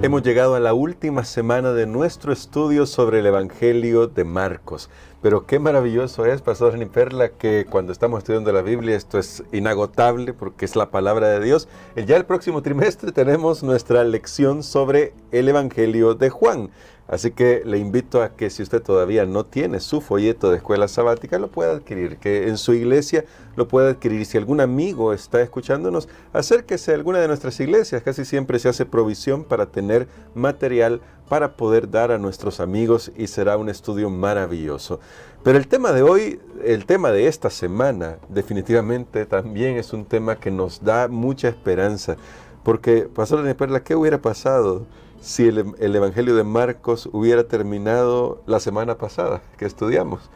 Hemos llegado a la última semana de nuestro estudio sobre el Evangelio de Marcos. Pero qué maravilloso es, Pastor Dani Perla, que cuando estamos estudiando la Biblia esto es inagotable porque es la palabra de Dios. Ya el próximo trimestre tenemos nuestra lección sobre el Evangelio de Juan. Así que le invito a que si usted todavía no tiene su folleto de escuela sabática, lo pueda adquirir, que en su iglesia lo pueda adquirir. Si algún amigo está escuchándonos, acérquese a alguna de nuestras iglesias. Casi siempre se hace provisión para tener material para poder dar a nuestros amigos y será un estudio maravilloso. Pero el tema de hoy, el tema de esta semana, definitivamente también es un tema que nos da mucha esperanza. Porque, Pastor Dani Perla, ¿qué hubiera pasado si el Evangelio de Marcos hubiera terminado la semana pasada que estudiamos?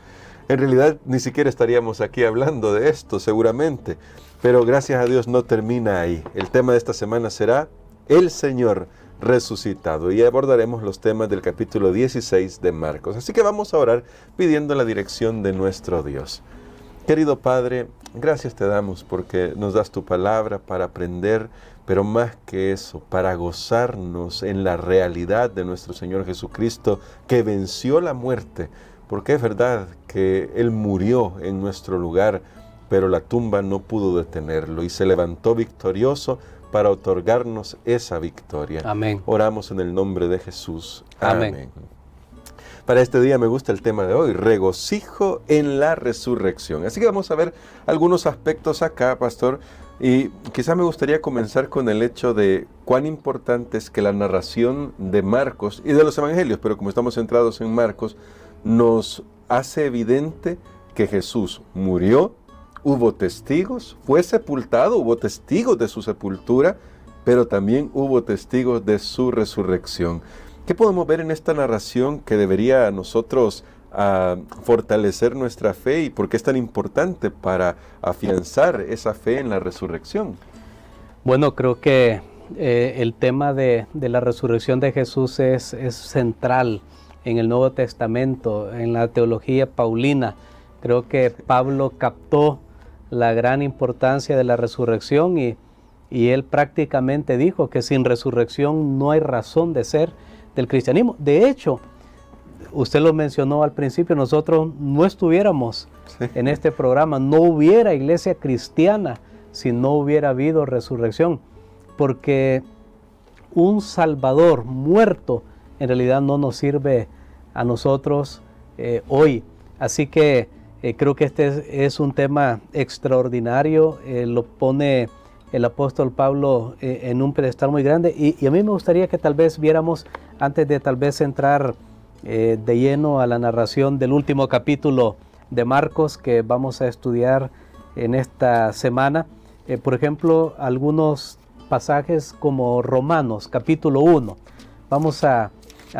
En realidad ni siquiera estaríamos aquí hablando de esto seguramente, pero gracias a Dios no termina ahí. El tema de esta semana será el Señor resucitado y abordaremos los temas del capítulo 16 de Marcos. Así que vamos a orar pidiendo la dirección de nuestro Dios. Querido Padre, gracias te damos porque nos das tu palabra para aprender, pero más que eso, para gozarnos en la realidad de nuestro Señor Jesucristo, que venció la muerte, porque es verdad que Él murió en nuestro lugar, pero la tumba no pudo detenerlo y se levantó victorioso para otorgarnos esa victoria. Amén. Oramos en el nombre de Jesús. Amén. Amén. Para este día me gusta el tema de hoy, regocijo en la resurrección. Así que vamos a ver algunos aspectos acá, pastor, y quizá me gustaría comenzar con el hecho de cuán importante es que la narración de Marcos y de los evangelios, pero como estamos centrados en Marcos, nos hace evidente que Jesús murió, hubo testigos, fue sepultado, hubo testigos de su sepultura, pero también hubo testigos de su resurrección. ¿Qué podemos ver en esta narración que debería a nosotros fortalecer nuestra fe y por qué es tan importante para afianzar esa fe en la resurrección? Bueno, creo que el tema de la resurrección de Jesús es central en el Nuevo Testamento, en la teología paulina. Creo que Pablo captó la gran importancia de la resurrección y él prácticamente dijo que sin resurrección no hay razón de ser del cristianismo. De hecho, usted lo mencionó al principio, nosotros no estuviéramos en este programa, no hubiera iglesia cristiana si no hubiera habido resurrección, porque un Salvador muerto en realidad no nos sirve a nosotros hoy. Así que creo que este es un tema extraordinario, lo pone el apóstol Pablo en un pedestal muy grande y a mí me gustaría que tal vez viéramos, antes de tal vez entrar de lleno a la narración del último capítulo de Marcos que vamos a estudiar en esta semana, por ejemplo, algunos pasajes como Romanos, capítulo 1. Vamos a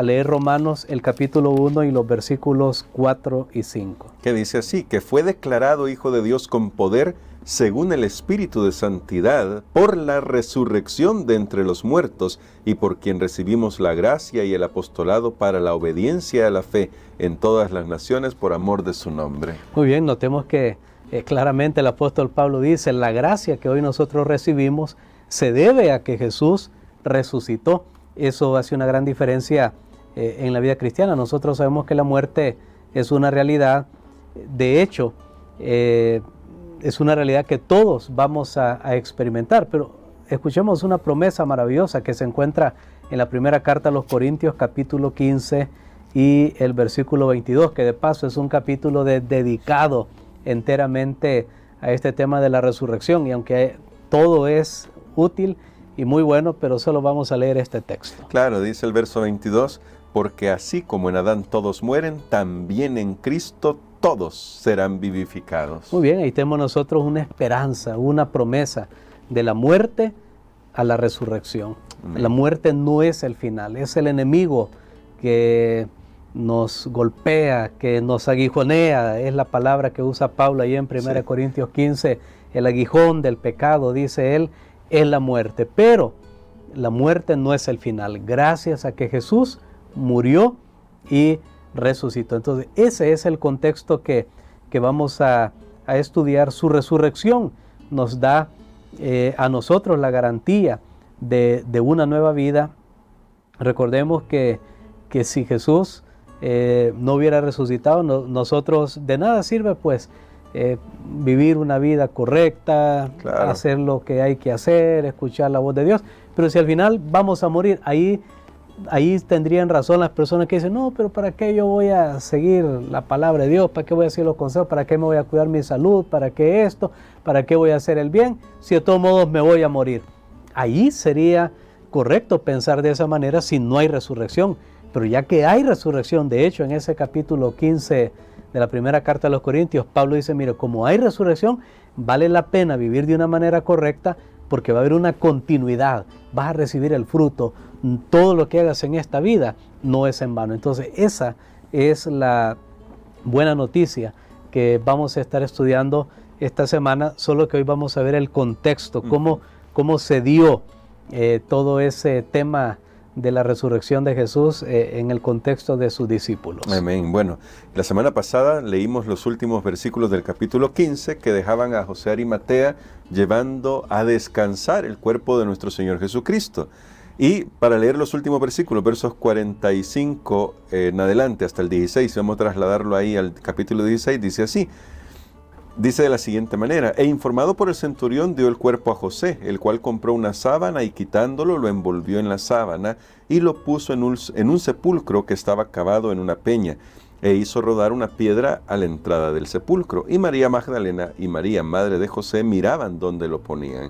leer Romanos, el capítulo 1 y los versículos 4 y 5. Que dice así, que fue declarado Hijo de Dios con poder según el Espíritu de Santidad, por la resurrección de entre los muertos y por quien recibimos la gracia y el apostolado para la obediencia a la fe en todas las naciones por amor de su nombre. Muy bien, notemos que claramente el apóstol Pablo dice, la gracia que hoy nosotros recibimos se debe a que Jesús resucitó. Eso hace una gran diferencia en la vida cristiana. Nosotros sabemos que la muerte es una realidad, de hecho, es una realidad que todos vamos a experimentar, pero escuchemos una promesa maravillosa que se encuentra en la primera carta a los Corintios, capítulo 15 y el versículo 22, que de paso es un capítulo dedicado enteramente a este tema de la resurrección, y aunque todo es útil y muy bueno, pero solo vamos a leer este texto. Claro, dice el verso 22, porque así como en Adán todos mueren, también en Cristo todos serán vivificados. Muy bien, ahí tenemos nosotros una esperanza, una promesa de la muerte a la resurrección. Amén. La muerte no es el final, es el enemigo que nos golpea, que nos aguijonea, es la palabra que usa Pablo ahí en 1 Corintios 15, el aguijón del pecado, dice él, es la muerte, pero la muerte no es el final, gracias a que Jesús murió y resucitó. Entonces ese es el contexto que vamos a estudiar. Su resurrección nos da a nosotros la garantía de una nueva vida Recordemos que si Jesús no hubiera resucitado, nosotros de nada sirve pues vivir una vida correcta, claro, hacer lo que hay que hacer, escuchar la voz de Dios, pero si al final vamos a morir, ahí tendrían razón las personas que dicen, no, pero ¿para qué yo voy a seguir la palabra de Dios? ¿Para qué voy a seguir los consejos? ¿Para qué me voy a cuidar mi salud? ¿Para qué esto? ¿Para qué voy a hacer el bien? Si de todos modos me voy a morir. Ahí sería correcto pensar de esa manera si no hay resurrección. Pero ya que hay resurrección, de hecho en ese capítulo 15 de la primera carta a los Corintios, Pablo dice, mire, como hay resurrección, vale la pena vivir de una manera correcta porque va a haber una continuidad, vas a recibir el fruto, todo lo que hagas en esta vida no es en vano. Entonces esa es la buena noticia que vamos a estar estudiando esta semana, solo que hoy vamos a ver el contexto, cómo se dio todo ese tema de la resurrección de Jesús en el contexto de sus discípulos. Amén. Bueno, la semana pasada leímos los últimos versículos del capítulo 15 que dejaban a José Arimatea llevando a descansar el cuerpo de nuestro Señor Jesucristo. Y para leer los últimos versículos, versos 45 en adelante hasta el 16, vamos a trasladarlo ahí al capítulo 16, dice así. Dice de la siguiente manera, e informado por el centurión dio el cuerpo a José, el cual compró una sábana y quitándolo lo envolvió en la sábana y lo puso en un sepulcro que estaba cavado en una peña e hizo rodar una piedra a la entrada del sepulcro. Y María Magdalena y María, madre de José, miraban dónde lo ponían.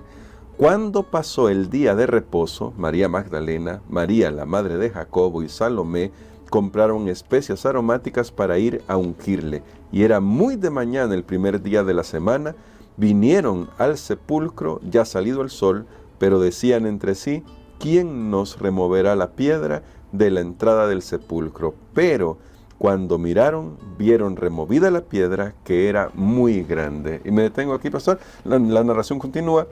Cuando pasó el día de reposo, María Magdalena, María la madre de Jacobo y Salomé compraron especias aromáticas para ir a ungirle. Y era muy de mañana el primer día de la semana, vinieron al sepulcro ya salido el sol, pero decían entre sí, ¿quién nos removerá la piedra de la entrada del sepulcro? Pero cuando miraron, vieron removida la piedra, que era muy grande. Y me detengo aquí, pastor, la narración continúa,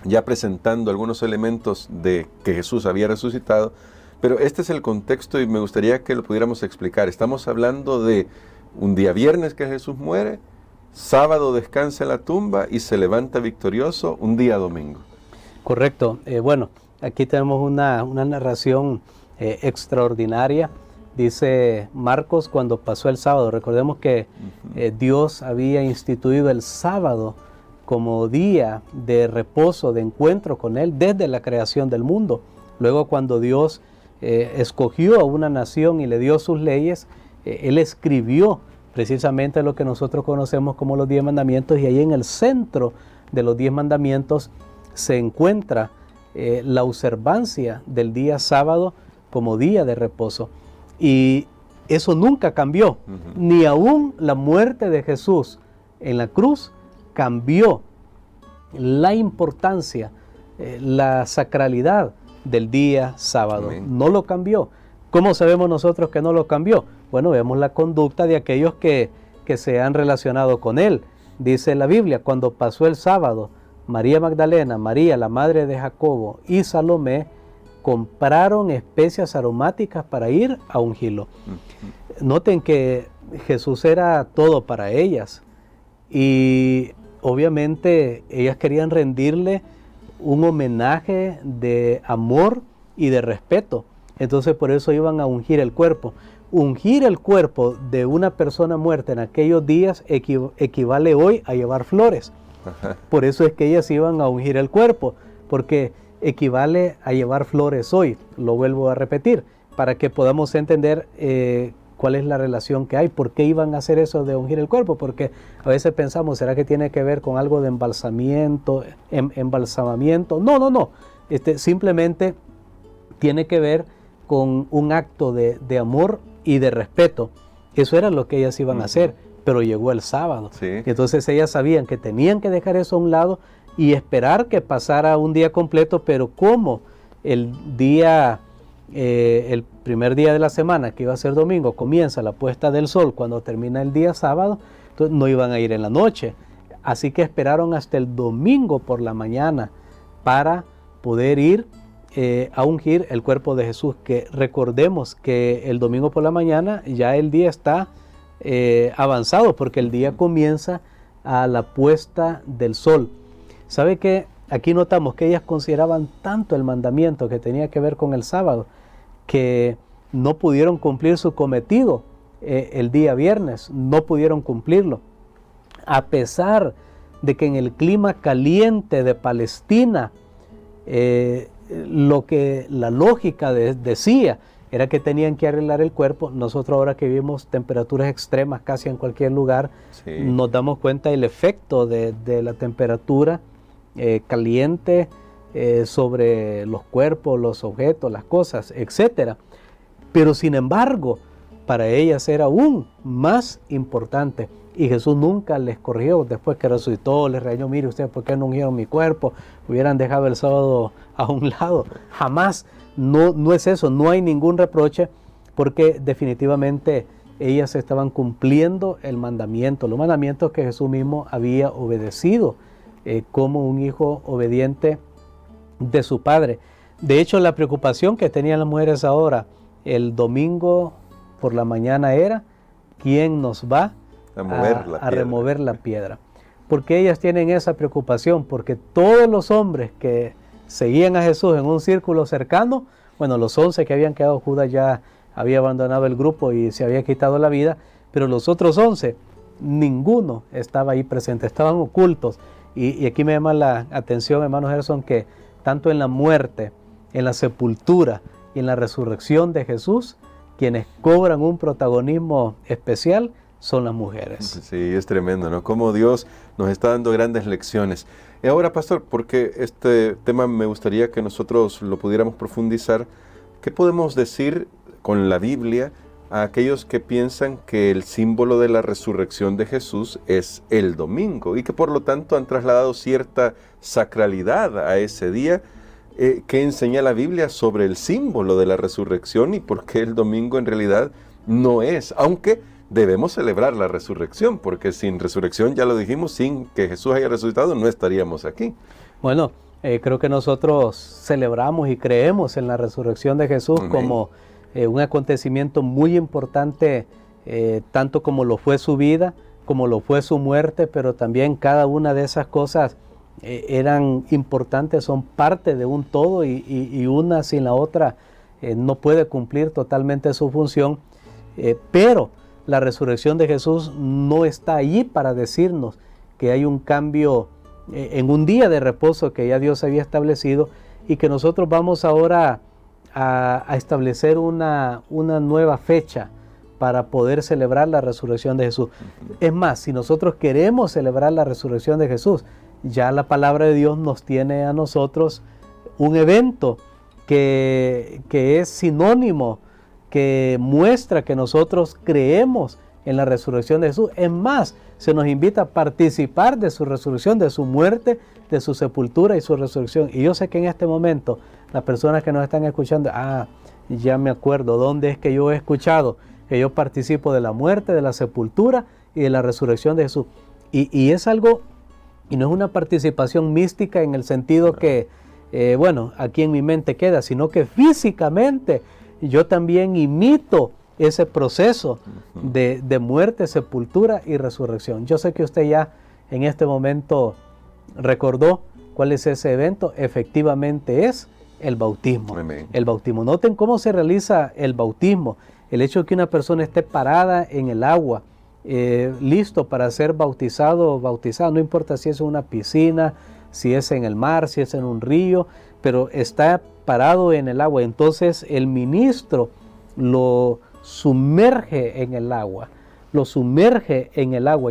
ya presentando algunos elementos de que Jesús había resucitado, pero este es el contexto y me gustaría que lo pudiéramos explicar. Estamos hablando de un día viernes que Jesús muere, sábado descansa en la tumba y se levanta victorioso un día domingo. Correcto. Bueno, aquí tenemos una narración extraordinaria. Dice Marcos, cuando pasó el sábado, recordemos que Dios había instituido el sábado como día de reposo, de encuentro con Él desde la creación del mundo. Luego cuando Dios escogió a una nación y le dio sus leyes, Él escribió precisamente lo que nosotros conocemos como los 10 mandamientos, y ahí en el centro de los 10 mandamientos se encuentra la observancia del día sábado como día de reposo. Y eso nunca cambió, ni aún la muerte de Jesús en la cruz cambió la importancia, la sacralidad del día sábado. Amén. No lo cambió. ¿Cómo sabemos nosotros que no lo cambió? Bueno, vemos la conducta de aquellos que se han relacionado con él. Dice la Biblia, cuando pasó el sábado, María Magdalena, María, la madre de Jacobo, y Salomé compraron especias aromáticas para ir a ungirlo. Noten que Jesús era todo para ellas y obviamente ellas querían rendirle un homenaje de amor y de respeto. Entonces por eso iban a ungir el cuerpo. Ungir el cuerpo de una persona muerta en aquellos días equivale hoy a llevar flores. Por eso es que ellas iban a ungir el cuerpo, porque equivale a llevar flores hoy. Lo vuelvo a repetir, para que podamos entender cuál es la relación que hay. ¿Por qué iban a hacer eso de ungir el cuerpo? Porque a veces pensamos, ¿será que tiene que ver con algo de embalsamamiento? No. Simplemente tiene que ver con un acto de amor y de respeto. Eso era lo que ellas iban a hacer, pero llegó el sábado. Sí. Entonces ellas sabían que tenían que dejar eso a un lado y esperar que pasara un día completo, pero como el primer día de la semana, que iba a ser domingo, comienza la puesta del sol cuando termina el día sábado, entonces no iban a ir en la noche. Así que esperaron hasta el domingo por la mañana para poder ir a ungir el cuerpo de Jesús, que recordemos que el domingo por la mañana ya el día está avanzado, porque el día comienza a la puesta del sol. ¿Sabe qué? Aquí notamos que ellas consideraban tanto el mandamiento que tenía que ver con el sábado, que no pudieron cumplir su cometido el día viernes, no pudieron cumplirlo. A pesar de que en el clima caliente de Palestina, lo que la lógica decía era que tenían que arreglar el cuerpo. Nosotros ahora que vivimos temperaturas extremas casi en cualquier lugar, sí, nos damos cuenta del efecto de la temperatura caliente sobre los cuerpos, los objetos, las cosas, etc. Pero sin embargo, para ellas era aún más importante. Y Jesús nunca les corrigió después que resucitó, les regañó: mire ustedes, ¿por qué no ungieron mi cuerpo? Hubieran dejado el sábado a un lado. Jamás. No es eso, no hay ningún reproche, porque definitivamente ellas estaban cumpliendo el mandamiento, los mandamientos que Jesús mismo había obedecido como un hijo obediente de su Padre. De hecho, la preocupación que tenían las mujeres ahora, el domingo por la mañana, era: ¿quién nos va a remover la piedra? Porque ellas tienen esa preocupación, porque todos los hombres que seguían a Jesús en un círculo cercano, bueno, los 11 que habían quedado, Judas ya había abandonado el grupo y se había quitado la vida, pero los otros 11, ninguno estaba ahí presente, estaban ocultos. Y aquí me llama la atención, hermano Gerson, que tanto en la muerte, en la sepultura y en la resurrección de Jesús, quienes cobran un protagonismo especial son las mujeres. Sí, es tremendo, ¿no? Cómo Dios nos está dando grandes lecciones. Y ahora, pastor, porque este tema me gustaría que nosotros lo pudiéramos profundizar, ¿qué podemos decir con la Biblia a aquellos que piensan que el símbolo de la resurrección de Jesús es el domingo y que por lo tanto han trasladado cierta sacralidad a ese día? ¿Qué enseña la Biblia sobre el símbolo de la resurrección y por qué el domingo en realidad no es? Aunque debemos celebrar la resurrección, porque sin resurrección, ya lo dijimos, sin que Jesús haya resucitado, no estaríamos aquí. Bueno, creo que nosotros celebramos y creemos en la resurrección de Jesús. Amén. Como un acontecimiento muy importante, tanto como lo fue su vida, como lo fue su muerte, pero también cada una de esas cosas eran importantes, son parte de un todo y una sin la otra no puede cumplir totalmente su función, pero la resurrección de Jesús no está allí para decirnos que hay un cambio en un día de reposo que ya Dios había establecido y que nosotros vamos ahora a establecer una nueva fecha para poder celebrar la resurrección de Jesús. Es más, si nosotros queremos celebrar la resurrección de Jesús, ya la palabra de Dios nos tiene a nosotros un evento que es sinónimo, que muestra que nosotros creemos en la resurrección de Jesús. Es más, se nos invita a participar de su resurrección, de su muerte, de su sepultura y su resurrección. Y yo sé que en este momento, las personas que nos están escuchando, ya me acuerdo dónde es que yo he escuchado que yo participo de la muerte, de la sepultura y de la resurrección de Jesús. Y es algo, y no es una participación mística en el sentido que, bueno, aquí en mi mente queda, sino que físicamente yo también imito ese proceso de muerte, sepultura y resurrección. Yo sé que usted ya en este momento recordó cuál es ese evento. Efectivamente es el bautismo. Amén. El bautismo. Noten cómo se realiza el bautismo. El hecho de que una persona esté parada en el agua, listo para ser bautizado o bautizada, no importa si es en una piscina, si es en el mar, si es en un río, pero está parado en el agua. Entonces el ministro lo sumerge en el agua,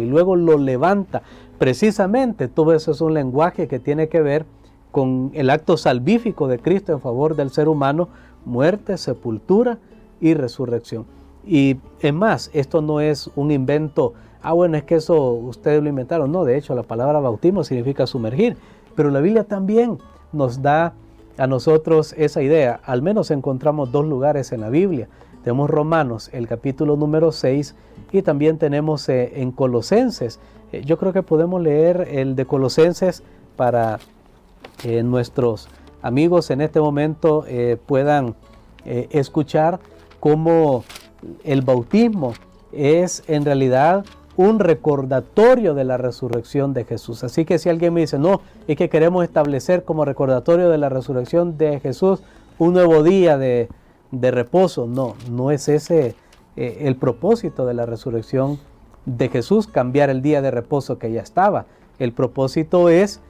y luego lo levanta. Precisamente todo eso es un lenguaje que tiene que ver con el acto salvífico de Cristo en favor del ser humano: muerte, sepultura y resurrección. Y es más, esto no es un invento, bueno, es que eso ustedes lo inventaron. No, de hecho la palabra bautismo significa sumergir, pero la Biblia también nos da a nosotros esa idea. Al menos encontramos dos lugares en la Biblia. Tenemos Romanos, el capítulo número 6, y también tenemos en Colosenses. Yo creo que podemos leer el de Colosenses para que nuestros amigos en este momento puedan escuchar cómo el bautismo es en realidad un recordatorio de la resurrección de Jesús. Así que si alguien me dice, no, es que queremos establecer como recordatorio de la resurrección de Jesús un nuevo día de de reposo. No, no es ese el propósito de la resurrección de Jesús, cambiar el día de reposo que ya estaba. El propósito es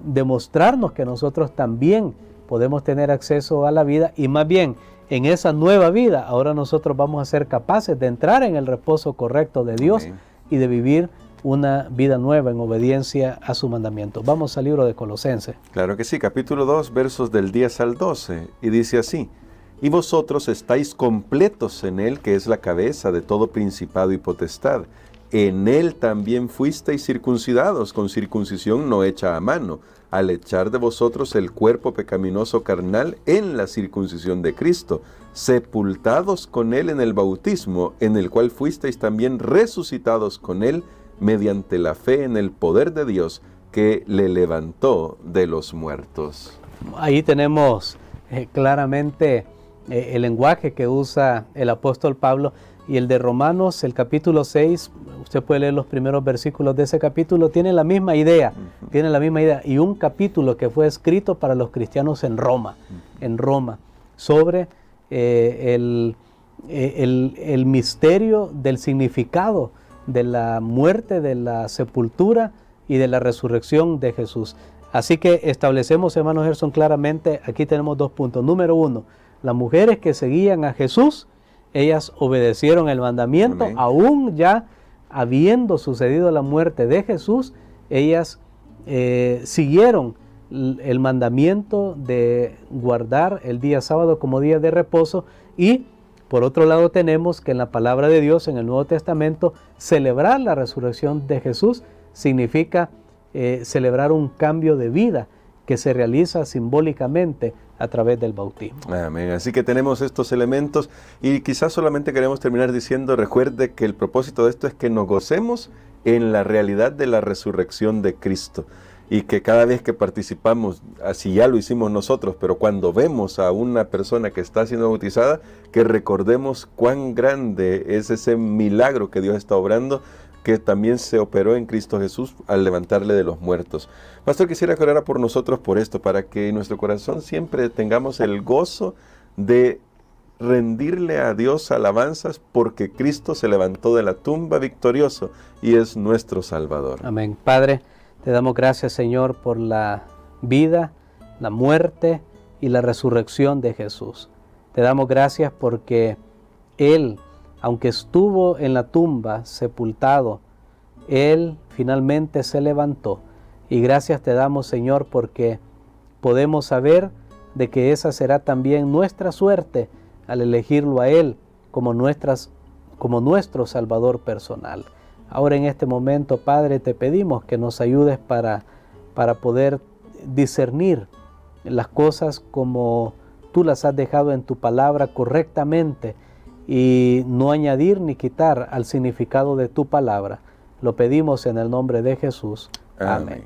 demostrarnos que nosotros también podemos tener acceso a la vida, y más bien en esa nueva vida ahora nosotros vamos a ser capaces de entrar en el reposo correcto de Dios. Amén. Y de vivir una vida nueva en obediencia a su mandamiento. Vamos al libro de Colosenses. Claro que sí, capítulo 2, versos del 10 al 12, y dice así: y vosotros estáis completos en Él, que es la cabeza de todo principado y potestad. En Él también fuisteis circuncidados, con circuncisión no hecha a mano, al echar de vosotros el cuerpo pecaminoso carnal en la circuncisión de Cristo, sepultados con Él en el bautismo, en el cual fuisteis también resucitados con Él, mediante la fe en el poder de Dios, que le levantó de los muertos. Ahí tenemos claramente el lenguaje que usa el apóstol Pablo, y el de Romanos, el capítulo 6, usted puede leer los primeros versículos de ese capítulo, tiene la misma idea, y un capítulo que fue escrito para los cristianos en Roma, sobre el misterio del significado de la muerte, de la sepultura y de la resurrección de Jesús. Así que establecemos, hermano Gerson, claramente, aquí tenemos 2 puntos. Número 1, las mujeres que seguían a Jesús, ellas obedecieron el mandamiento. Amén. Aún ya habiendo sucedido la muerte de Jesús, ellas siguieron el mandamiento de guardar el día sábado como día de reposo. Y por otro lado tenemos que en la palabra de Dios, en el Nuevo Testamento, celebrar la resurrección de Jesús significa celebrar un cambio de vida que se realiza simbólicamente a través del bautismo. Amén. Así que tenemos estos elementos, y quizás solamente queremos terminar diciendo: recuerde que el propósito de esto es que nos gocemos en la realidad de la resurrección de Cristo, y que cada vez que participamos, así ya lo hicimos nosotros, pero cuando vemos a una persona que está siendo bautizada, que recordemos cuán grande es ese milagro que Dios está obrando, que también se operó en Cristo Jesús al levantarle de los muertos. Pastor, quisiera que orara por nosotros por esto, para que en nuestro corazón siempre tengamos el gozo de rendirle a Dios alabanzas, porque Cristo se levantó de la tumba victorioso y es nuestro Salvador. Amén. Padre, te damos gracias, Señor, por la vida, la muerte y la resurrección de Jesús. Te damos gracias porque Él, aunque estuvo en la tumba sepultado, Él finalmente se levantó. Y gracias te damos, Señor, porque podemos saber de que esa será también nuestra suerte al elegirlo a Él como nuestro Salvador personal. Ahora en este momento, Padre, te pedimos que nos ayudes para poder discernir las cosas como tú las has dejado en tu palabra correctamente, y no añadir ni quitar al significado de tu palabra. Lo pedimos en el nombre de Jesús. Amén.